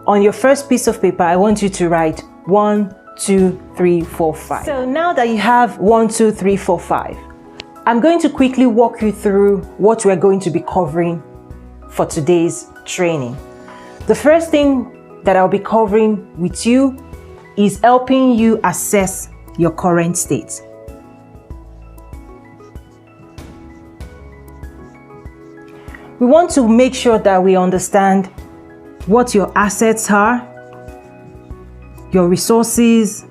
on your first piece of paper, I want you to write 1, 2, 3, 4, 5. So now that you have 1, 2, 3, 4, 5, I'm going to quickly walk you through what we're going to be covering for today's training. The first thing that I'll be covering with you is helping you assess your current state. We want to make sure that we understand what your assets are, your resources,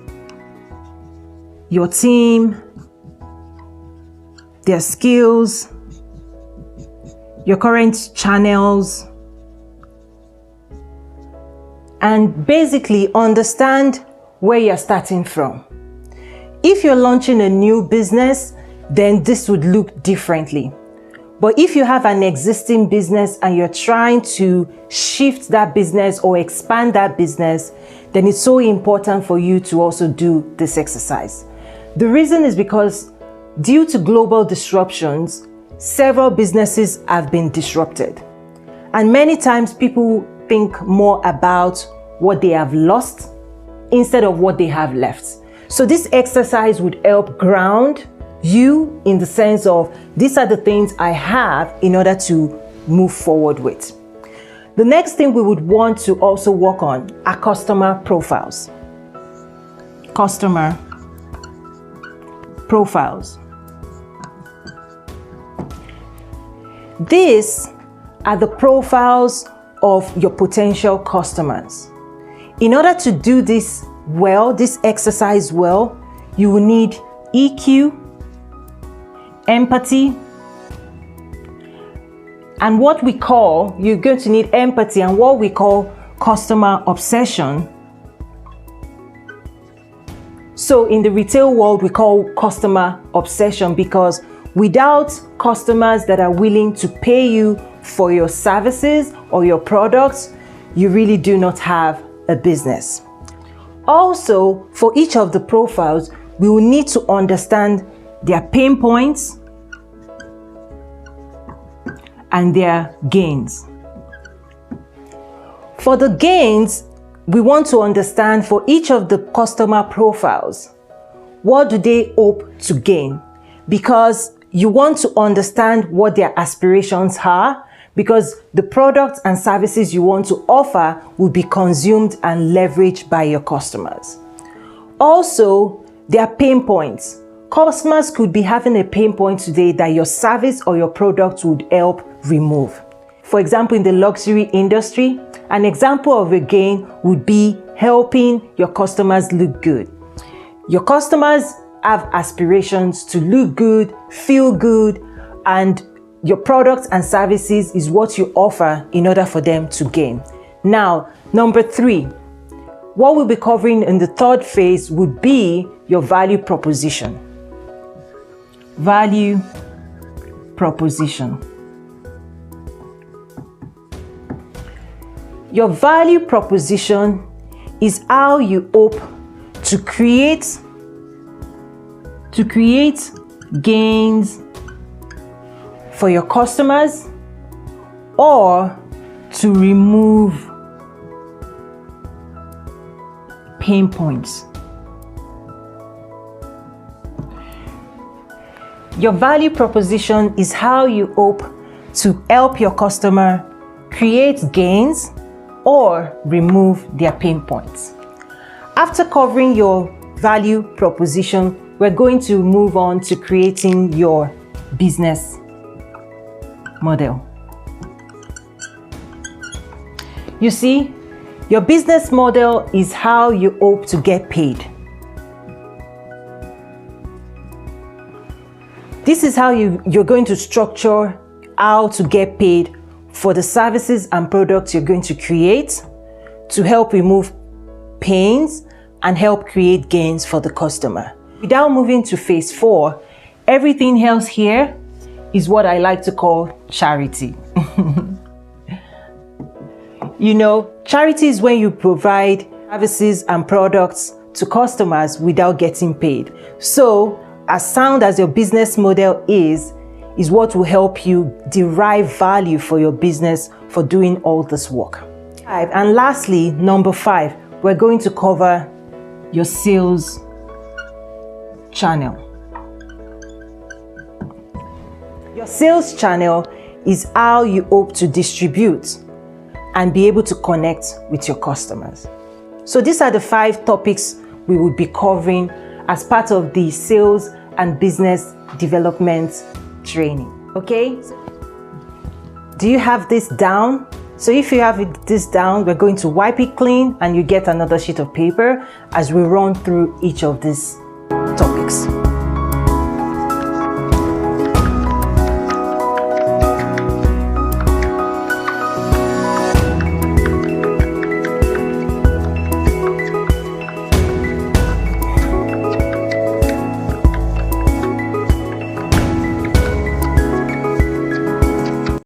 your team, their skills, your current channels, and basically understand where you're starting from. If you're launching a new business, then this would look differently. But if you have an existing business and you're trying to shift that business or expand that business, then it's so important for you to also do this exercise. The reason is because due to global disruptions, several businesses have been disrupted. And many times people think more about what they have lost instead of what they have left. So this exercise would help ground you in the sense of these are the things I have in order to move forward with. The next thing we would want to also work on are customer profiles. Customer profiles. These are the profiles of your potential customers. In order to do this well, this exercise well, you will need EQ, empathy, and you're going to need empathy and what we call customer obsession. So in the retail world, we call customer obsession because without customers that are willing to pay you for your services or your products, you really do not have a business. Also, for each of the profiles, we will need to understand their pain points and their gains. For the gains, we want to understand for each of the customer profiles, what do they hope to gain? Because you want to understand what their aspirations are, because the products and services you want to offer will be consumed and leveraged by your customers. Also, their pain points. Customers could be having a pain point today that your service or your product would help remove. For example, in the luxury industry, an example of a gain would be helping your customers look good. Your customers have aspirations to look good, feel good, and your products and services is what you offer in order for them to gain. Now, number 3, what we'll be covering in the third phase would be your value proposition. Value proposition. Your value proposition is how you hope to create gains for your customers or to remove pain points. Your value proposition is how you hope to help your customer create gains or remove their pain points. After covering your value proposition, we're going to move on to creating your business model. You see, your business model is how you hope to get paid. This is how you're going to structure how to get paid for the services and products you're going to create to help remove pains and help create gains for the customer. Without moving to phase 4, everything else here is what I like to call charity. You know, charity is when you provide services and products to customers without getting paid. So, as sound as your business model is what will help you derive value for your business for doing all this work. And lastly, number 5, we're going to cover your sales channel. Your sales channel is how you hope to distribute and be able to connect with your customers. So these are the 5 topics we will be covering as part of the sales and business development training. Okay? Do you have this down? So if you have this down, we're going to wipe it clean and you get another sheet of paper as we run through each of these topics.